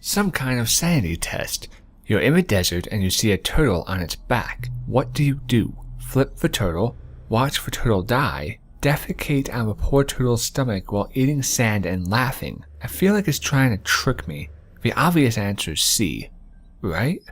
Some kind of sanity test. You're in the desert and you see a turtle on its back. What do? Flip the turtle, watch the turtle die, defecate on the poor turtle's stomach while eating sand and laughing. I feel like it's trying to trick me. The obvious answer is C, right?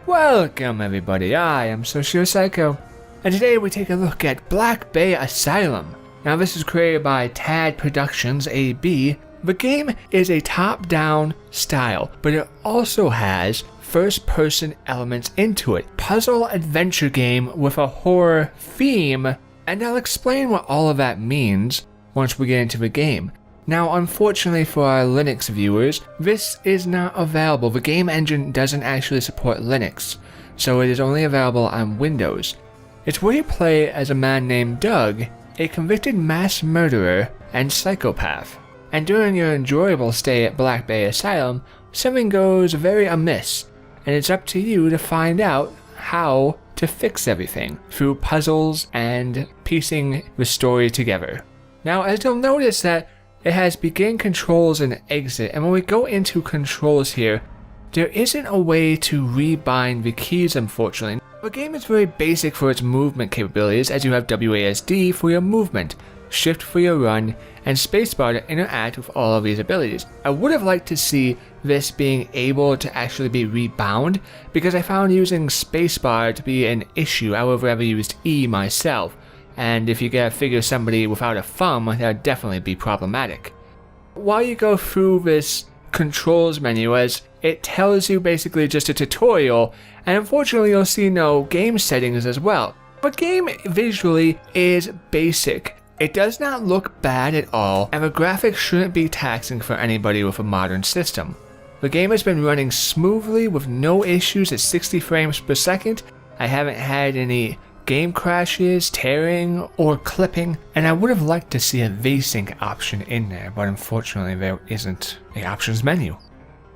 Welcome everybody, I am SocioPsycho, and today we take a look at Blackbay Asylum. Now this is created by Tad Productions AB. The game is a top-down style, but it also has first-person elements into it. Puzzle adventure game with a horror theme, and I'll explain what all of that means once we get into the game. Now, unfortunately for our Linux viewers, this is not available. The game engine doesn't actually support Linux, so it is only available on Windows. It's where you play as a man named Doug, a convicted mass murderer and psychopath. And during your enjoyable stay at Blackbay Asylum, something goes very amiss, and it's up to you to find out how to fix everything through puzzles and piecing the story together. Now, as you'll notice that it has begin controls and exit, and when we go into controls here, there isn't a way to rebind the keys, unfortunately. The game is very basic for its movement capabilities, as you have WASD for your movement, shift for your run, and spacebar to interact with all of these abilities. I would have liked to see this being able to actually be rebound, because I found using spacebar to be an issue. I would have rather used E myself. And if you gotta figure somebody without a thumb, that would definitely be problematic. While you go through this controls menu, as it tells you basically just a tutorial, and unfortunately you'll see no game settings as well. But game visually is basic. It does not look bad at all, and the graphics shouldn't be taxing for anybody with a modern system. The game has been running smoothly with no issues at 60 frames per second. I haven't had any game crashes, tearing, or clipping, and I would have liked to see a VSync option in there, but unfortunately there isn't a options menu.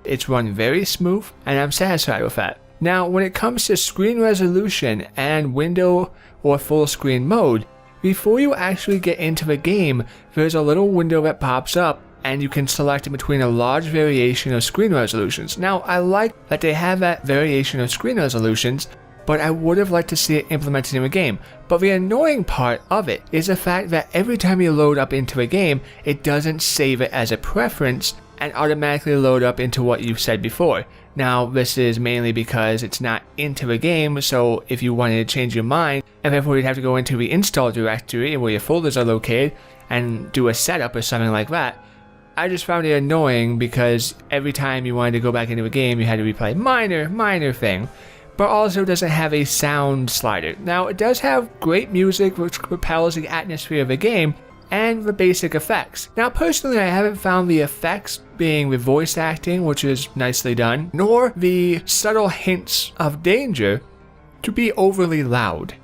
It's run very smooth, and I'm satisfied with that. Now, when it comes to screen resolution and window or full screen mode, before you actually get into the game, there's a little window that pops up, and you can select in between a large variation of screen resolutions. Now, I like that they have that variation of screen resolutions, but I would have liked to see it implemented in the game. But the annoying part of it is the fact that every time you load up into a game, it doesn't save it as a preference and automatically load up into what you've said before. Now, this is mainly because it's not into the game, so if you wanted to change your mind, and therefore you'd have to go into the install directory where your folders are located and do a setup or something like that. I just found it annoying because every time you wanted to go back into a game, you had to replay minor thing. But also doesn't have a sound slider. Now, it does have great music which propels the atmosphere of the game and the basic effects. Now, personally, I haven't found the effects being the voice acting, which is nicely done, nor the subtle hints of danger to be overly loud.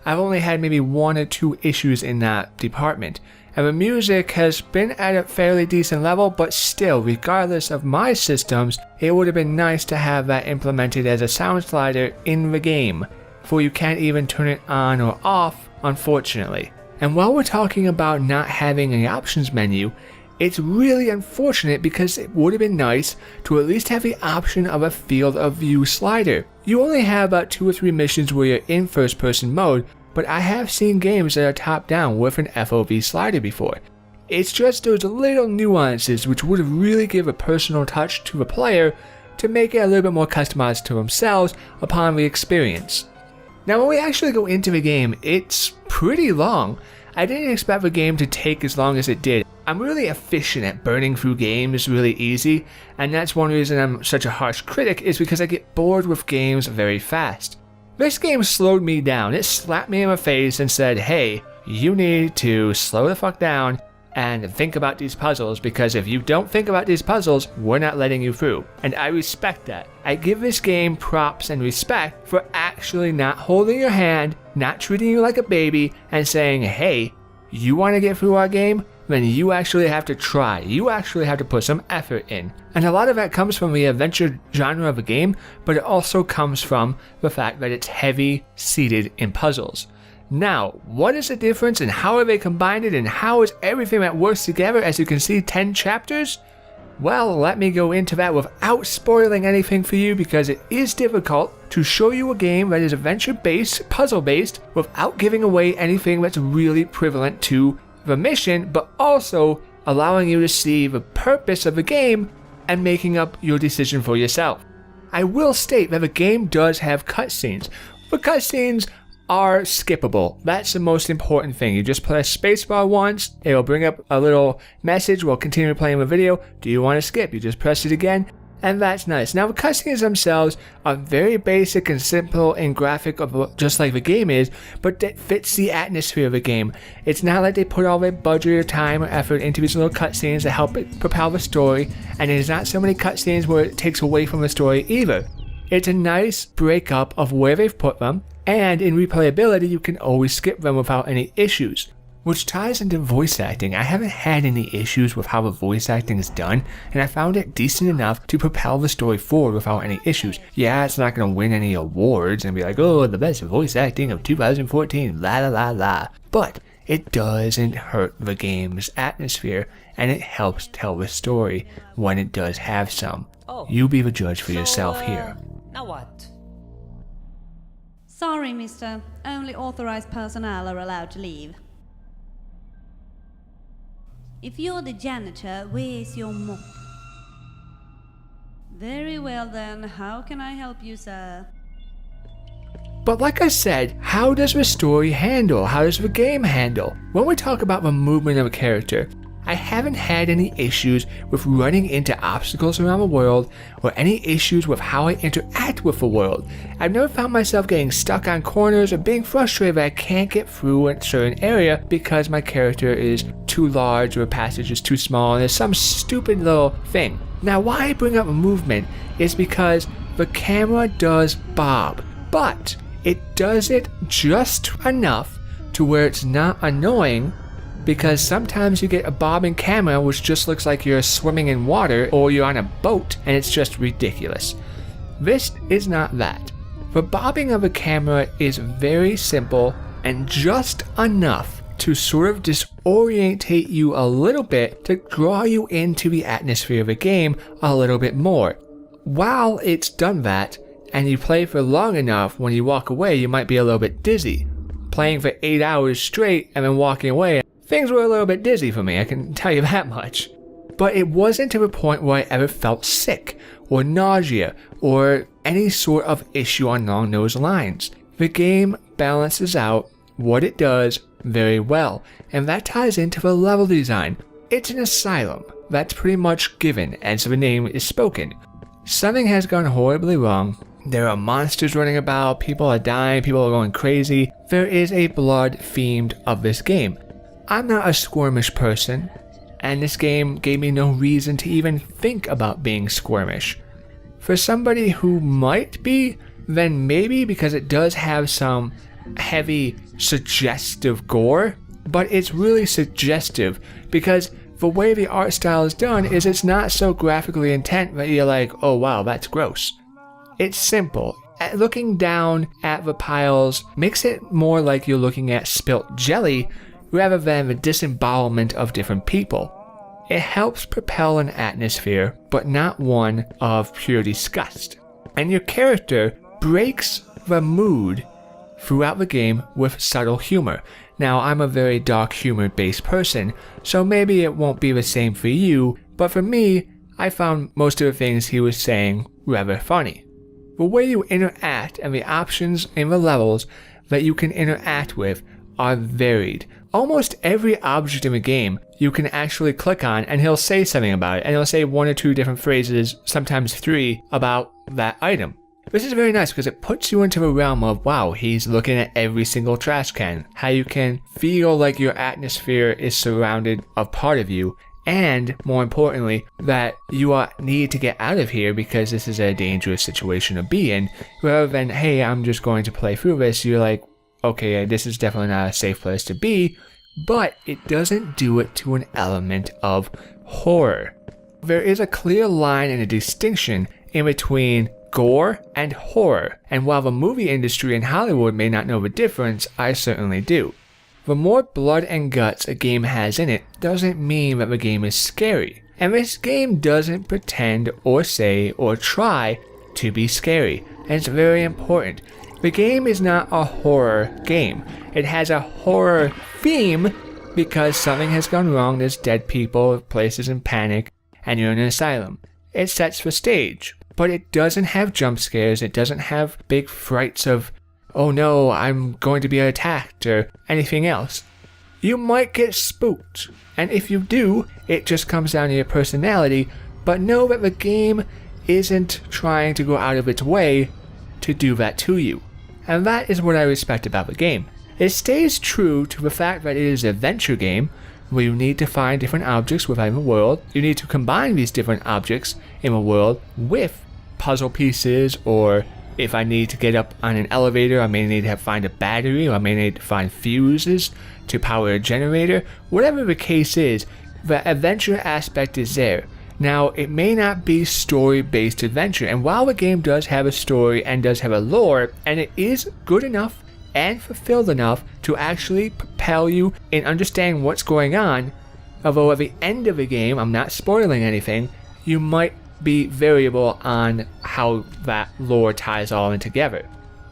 I've only had maybe 1 or 2 issues in that department. And the music has been at a fairly decent level, but still, regardless of my systems, it would have been nice to have that implemented as a sound slider in the game, for you can't even turn it on or off, unfortunately. And while we're talking about not having an options menu, it's really unfortunate because it would have been nice to at least have the option of a field of view slider. You only have about 2 or 3 missions where you're in first person mode, but I have seen games that are top-down with an FOV slider before. It's just those little nuances which would have really give a personal touch to the player to make it a little bit more customized to themselves upon the experience. Now, when we actually go into the game, it's pretty long. I didn't expect the game to take as long as it did. I'm really efficient at burning through games really easy, and that's one reason I'm such a harsh critic, is because I get bored with games very fast. This game slowed me down. It slapped me in the face and said, hey, you need to slow the fuck down and think about these puzzles, because if you don't think about these puzzles, we're not letting you through. And I respect that. I give this game props and respect for actually not holding your hand, not treating you like a baby, and saying, hey, you want to get through our game? then you actually have to try. You actually have to put some effort in. And a lot of that comes from the adventure genre of a game, but it also comes from the fact that it's heavy seated in puzzles. Now, what is the difference and how are they combined and how is everything that works together? As you can see, 10 chapters? Well, let me go into that without spoiling anything for you, because it is difficult to show you a game that is adventure-based, puzzle-based, without giving away anything that's really prevalent to the mission, but also allowing you to see the purpose of the game and making up your decision for yourself. I will state that the game does have cutscenes. The cutscenes are skippable. That's the most important thing. You just press spacebar once, it'll bring up a little message while continuing playing the video. Do you want to skip? You just press it again, and that's nice. Now the cutscenes themselves are very basic and simple and graphic, just like the game is, but that fits the atmosphere of the game. It's not like they put all their budget or time or effort into these little cutscenes to help it propel the story, and there's not so many cutscenes where it takes away from the story either. It's a nice breakup of where they've put them, and in replayability you can always skip them without any issues. Which ties into voice acting. I haven't had any issues with how the voice acting is done, and I found it decent enough to propel the story forward without any issues. Yeah, it's not going to win any awards and be like, oh, the best voice acting of 2014, la la la la. But it doesn't hurt the game's atmosphere, and it helps tell the story when it does have some. You be the judge for yourself here. Now what? Sorry, mister. Only authorized personnel are allowed to leave. If you're the janitor, where's your mop? Very well then, how can I help you, sir? But like I said, how does the story handle? How does the game handle? When we talk about the movement of a character, I haven't had any issues with running into obstacles around the world or any issues with how I interact with the world. I've never found myself getting stuck on corners or being frustrated that I can't get through a certain area because my character is too large or a passage is too small and there's some stupid little thing. Now why I bring up movement is because the camera does bob, but it does it just enough to where it's not annoying, because sometimes you get a bobbing camera which just looks like you're swimming in water or you're on a boat and it's just ridiculous. This is not that. The bobbing of a camera is very simple and just enough to sort of disorientate you a little bit to draw you into the atmosphere of the game a little bit more. While it's done that and you play for long enough, when you walk away you might be a little bit dizzy. Playing for 8 hours straight and then walking away, things were a little bit dizzy for me, I can tell you that much. But it wasn't to the point where I ever felt sick, or nausea, or any sort of issue along those lines. The game balances out what it does very well, and that ties into the level design. It's an asylum, that's pretty much given as the name is spoken. Something has gone horribly wrong. There are monsters running about, people are dying, people are going crazy. There is a blood themed of this game. I'm not a squirmish person, and this game gave me no reason to even think about being squirmish. For somebody who might be, then maybe, because it does have some heavy, suggestive gore, but it's really suggestive because the way the art style is done is it's not so graphically intent that you're like, oh wow, that's gross. It's simple. Looking down at the piles makes it more like you're looking at spilt jelly rather than the disembowelment of different people. It helps propel an atmosphere, but not one of pure disgust. And your character breaks the mood throughout the game with subtle humor. Now, I'm a very dark humor based person, so maybe it won't be the same for you, but for me, I found most of the things he was saying rather funny. The way you interact and the options in the levels that you can interact with are varied. Almost every object in the game you can actually click on and he'll say something about it, and he'll say 1 or 2 different phrases, sometimes 3, about that item. This is very nice because it puts you into the realm of, wow, he's looking at every single trash can, how you can feel like your atmosphere is surrounded of part of you, and more importantly, that you need to get out of here because this is a dangerous situation to be in, rather than, hey, I'm just going to play through this. You're like, okay, this is definitely not a safe place to be. but it doesn't do it to an element of horror. There is a clear line and a distinction in between gore and horror, and while the movie industry in Hollywood may not know the difference, I certainly do. The more blood and guts a game has in it doesn't mean that the game is scary, and this game doesn't pretend or say or try to be scary, and it's very important. The game is not a horror game. It has a horror theme because something has gone wrong, there's dead people, places in panic, and you're in an asylum. It sets the stage, but it doesn't have jump scares, it doesn't have big frights of, oh no, I'm going to be attacked, or anything else. You might get spooked, and if you do, it just comes down to your personality, but know that the game isn't trying to go out of its way to do that to you. And that is what I respect about the game. It stays true to the fact that it is an adventure game where you need to find different objects within the world. You need to combine these different objects in the world with puzzle pieces, or if I need to get up on an elevator, I may need to find a battery, or I may need to find fuses to power a generator. Whatever the case is, the adventure aspect is there. Now, it may not be story-based adventure, and while the game does have a story and does have a lore, and it is good enough and fulfilled enough to actually propel you in understanding what's going on, although at the end of the game, I'm not spoiling anything, you might be variable on how that lore ties all in together.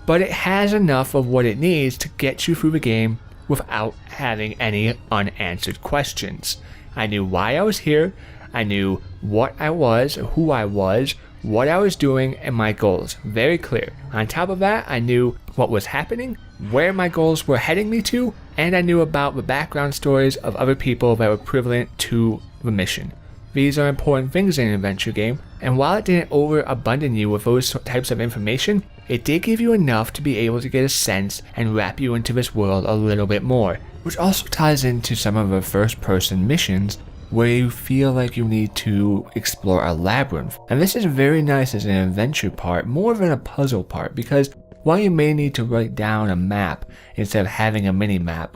But it has enough of what it needs to get you through the game without having any unanswered questions. I knew why I was here, I knew what I was, who I was, what I was doing, and my goals. Very clear. On top of that, I knew what was happening, where my goals were heading me to, and I knew about the background stories of other people that were prevalent to the mission. These are important things in an adventure game, and while it didn't overabundant you with those types of information, it did give you enough to be able to get a sense and wrap you into this world a little bit more, which also ties into some of the first-person missions where you feel like you need to explore a labyrinth. And this is very nice as an adventure part, more than a puzzle part, because while you may need to write down a map instead of having a mini map,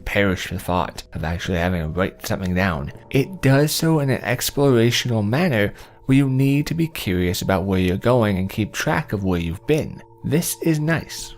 perish the thought of actually having to write something down, it does so in an explorational manner where you need to be curious about where you're going and keep track of where you've been. This is nice.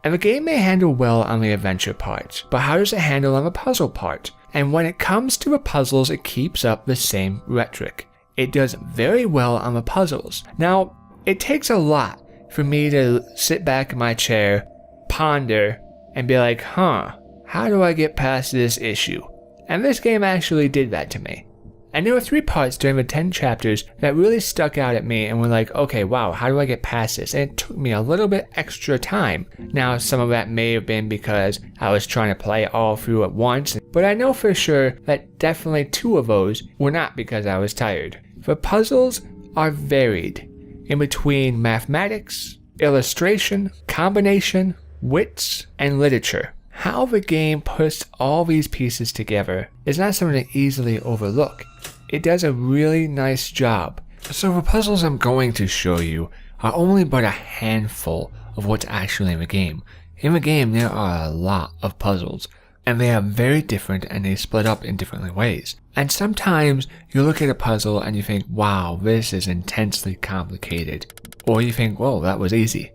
And the game may handle well on the adventure part, but how does it handle on the puzzle part? And when it comes to the puzzles, it keeps up the same rhetoric. It does very well on the puzzles. Now, it takes a lot for me to sit back in my chair, ponder, and be like, how do I get past this issue? And this game actually did that to me. And there were 3 parts during the 10 chapters that really stuck out at me and were like, okay, wow, how do I get past this? And it took me a little bit extra time. Now, some of that may have been because I was trying to play it all through at once, but I know for sure that definitely 2 of those were not because I was tired. The puzzles are varied in between mathematics, illustration, combination, wits, and literature. How the game puts all these pieces together is not something to easily overlook. It does a really nice job. So the puzzles I'm going to show you are only but a handful of what's actually in the game. In the game, there are a lot of puzzles, and they are very different and they split up in different ways. And sometimes you look at a puzzle and you think, wow, this is intensely complicated. Or you think, whoa, that was easy.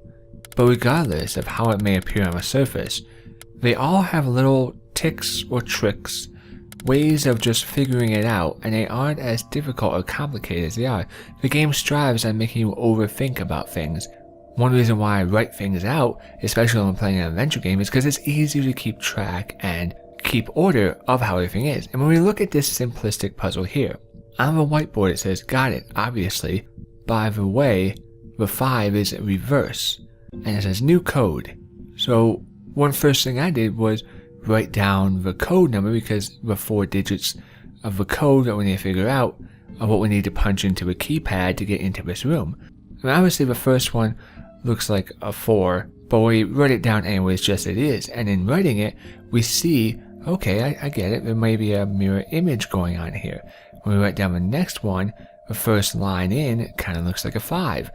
But regardless of how it may appear on the surface, they all have little tics or tricks, ways of just figuring it out, and they aren't as difficult or complicated as they are. The game strives on making you overthink about things. One reason why I write things out, especially when I'm playing an adventure game, is because it's easier to keep track and keep order of how everything is. And when we look at this simplistic puzzle here, on the whiteboard it says, got it, obviously. By the way, the 5 is reverse, and it says new code. So one first thing I did was write down the code number, because the 4 digits of the code that we need to figure out are what we need to punch into a keypad to get into this room. And obviously the first one looks like a 4, but we wrote it down anyways just as it is. And in writing it, we see, okay, I get it, there may be a mirror image going on here. When we write down the next one, the first line in, it kind of looks like a 5.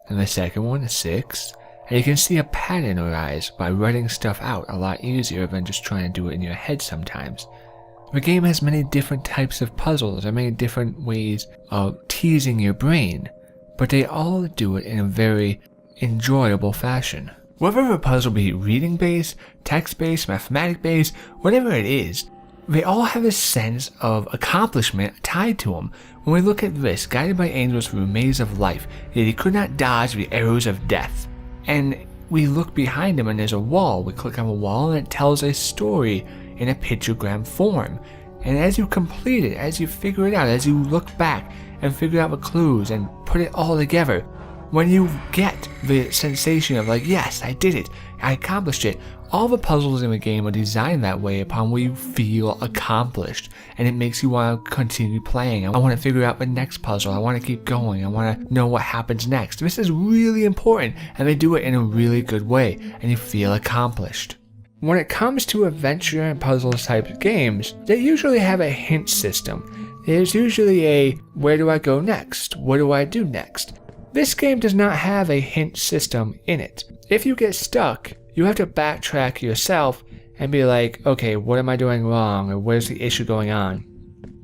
And the second one, a 6. and you can see a pattern arise by writing stuff out a lot easier than just trying to do it in your head sometimes. The game has many different types of puzzles and many different ways of teasing your brain, but they all do it in a very enjoyable fashion. Whether the puzzle be reading-based, text-based, mathematic-based, whatever it is, they all have a sense of accomplishment tied to them. When we look at this, guided by angels through a maze of life, yet he could not dodge the arrows of death. And we look behind him and there's a wall. We click on the wall and it tells a story in a pictogram form. And as you complete it, as you figure it out, as you look back and figure out the clues and put it all together, when you get the sensation of like, yes, I did it, I accomplished it, all the puzzles in the game are designed that way upon where you feel accomplished, and it makes you want to continue playing. I want to figure out the next puzzle, I want to keep going, I want to know what happens next. This is really important, and they do it in a really good way, and you feel accomplished. When it comes to adventure and puzzles type games, they usually have a hint system. There's usually a, where do I go next? What do I do next? This game does not have a hint system in it. If you get stuck, you have to backtrack yourself and be like, okay, what am I doing wrong, or where's the issue going on?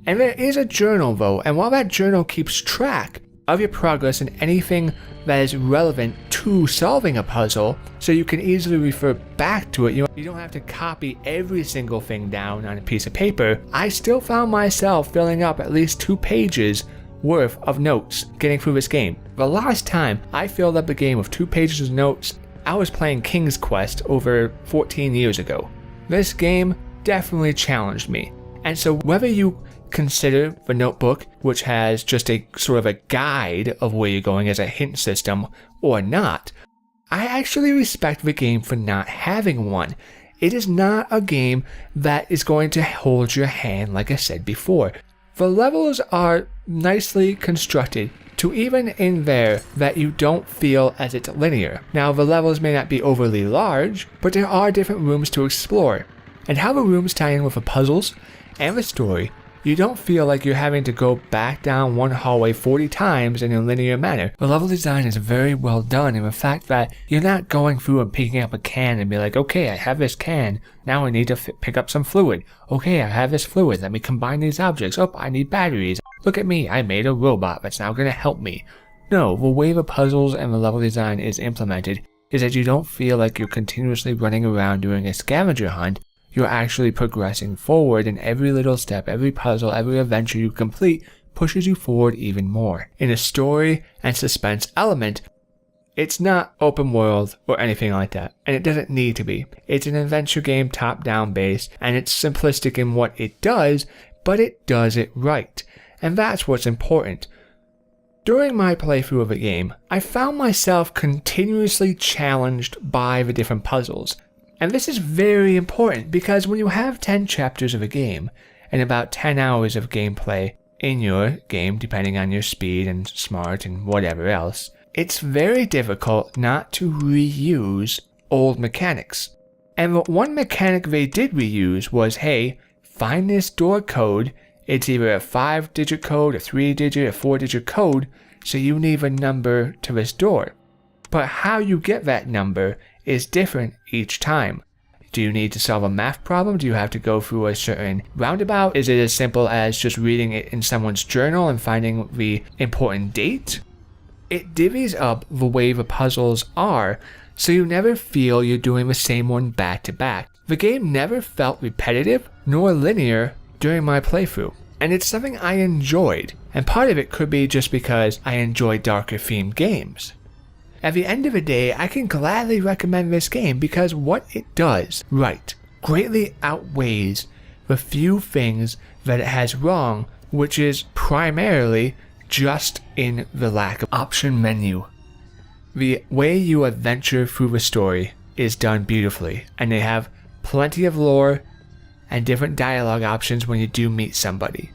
And there is a journal though, and while that journal keeps track of your progress and anything that is relevant to solving a puzzle, so you can easily refer back to it, you don't have to copy every single thing down on a piece of paper, I still found myself filling up at least 2 pages worth of notes getting through this game. The last time I filled up a game with 2 pages of notes, I was playing King's Quest over 14 years ago. This game definitely challenged me, and so whether you consider the notebook, which has just a sort of a guide of where you're going as a hint system, or not, I actually respect the game for not having one. It is not a game that is going to hold your hand like I said before. The levels are nicely constructed to even in there that you don't feel as it's linear. Now the levels may not be overly large, but there are different rooms to explore. And how the rooms tie in with the puzzles and the story, you don't feel like you're having to go back down one hallway 40 times in a linear manner. The level design is very well done in the fact that you're not going through and picking up a can and be like, okay, I have this can, now I need to pick up some fluid. Okay, I have this fluid, let me combine these objects. Oh, I need batteries. Look at me, I made a robot that's now going to help me. No, the way the puzzles and the level design is implemented is that you don't feel like you're continuously running around doing a scavenger hunt. You're actually progressing forward, and every little step, every puzzle, every adventure you complete pushes you forward even more. In a story and suspense element, it's not open world or anything like that, and it doesn't need to be. It's an adventure game top-down based, and it's simplistic in what it does, but it does it right, and that's what's important. During my playthrough of the game, I found myself continuously challenged by the different puzzles. And this is very important because when you have 10 chapters of a game and about 10 hours of gameplay in your game, depending on your speed and smart and whatever else, it's very difficult not to reuse old mechanics. And the one mechanic they did reuse was, hey, find this door code. It's either a 5-digit code, a 3-digit, a 4-digit code, so you need a number to this door. But how you get that number is different each time. Do you need to solve a math problem? Do you have to go through a certain roundabout? Is it as simple as just reading it in someone's journal and finding the important date? It divvies up the way the puzzles are, so you never feel you're doing the same one back to back. The game never felt repetitive nor linear during my playthrough, and it's something I enjoyed, and part of it could be just because I enjoy darker themed games. At the end of the day, I can gladly recommend this game because what it does right greatly outweighs the few things that it has wrong, which is primarily just in the lack of option menu. The way you adventure through the story is done beautifully, and they have plenty of lore and different dialogue options when you do meet somebody.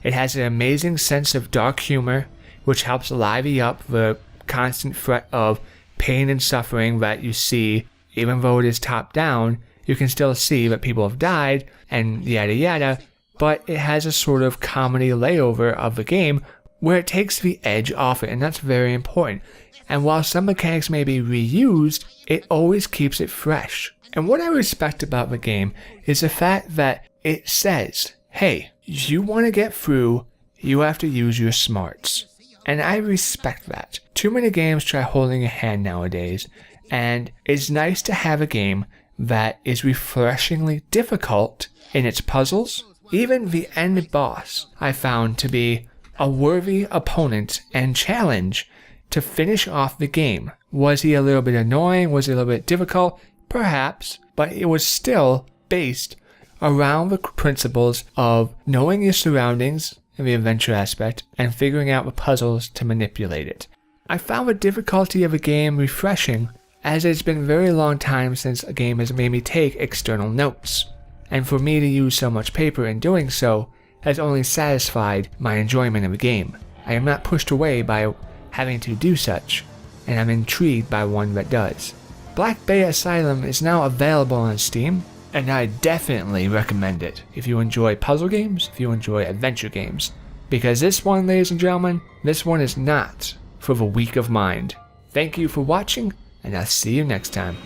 It has an amazing sense of dark humor, which helps lively up the constant threat of pain and suffering that you see. Even though it is top down, you can still see that people have died and yada yada, but it has a sort of comedy layover of the game where it takes the edge off it, and that's very important. And while some mechanics may be reused, it always keeps it fresh. And what I respect about the game is the fact that it says, hey, you want to get through, you have to use your smarts. And I respect that. Too many games try holding a hand nowadays, and it's nice to have a game that is refreshingly difficult in its puzzles. Even the end boss I found to be a worthy opponent and challenge to finish off the game. Was he a little bit annoying? Was he a little bit difficult? Perhaps, but it was still based around the principles of knowing your surroundings and the adventure aspect and figuring out the puzzles to manipulate it. I found the difficulty of a game refreshing, as it's been a very long time since a game has made me take external notes, and for me to use so much paper in doing so has only satisfied my enjoyment of the game. I am not pushed away by having to do such, and I'm intrigued by one that does. Blackbay Asylum is now available on Steam, and I definitely recommend it if you enjoy puzzle games, if you enjoy adventure games. Because this one, ladies and gentlemen, this one is not for the weak of mind. Thank you for watching, and I'll see you next time.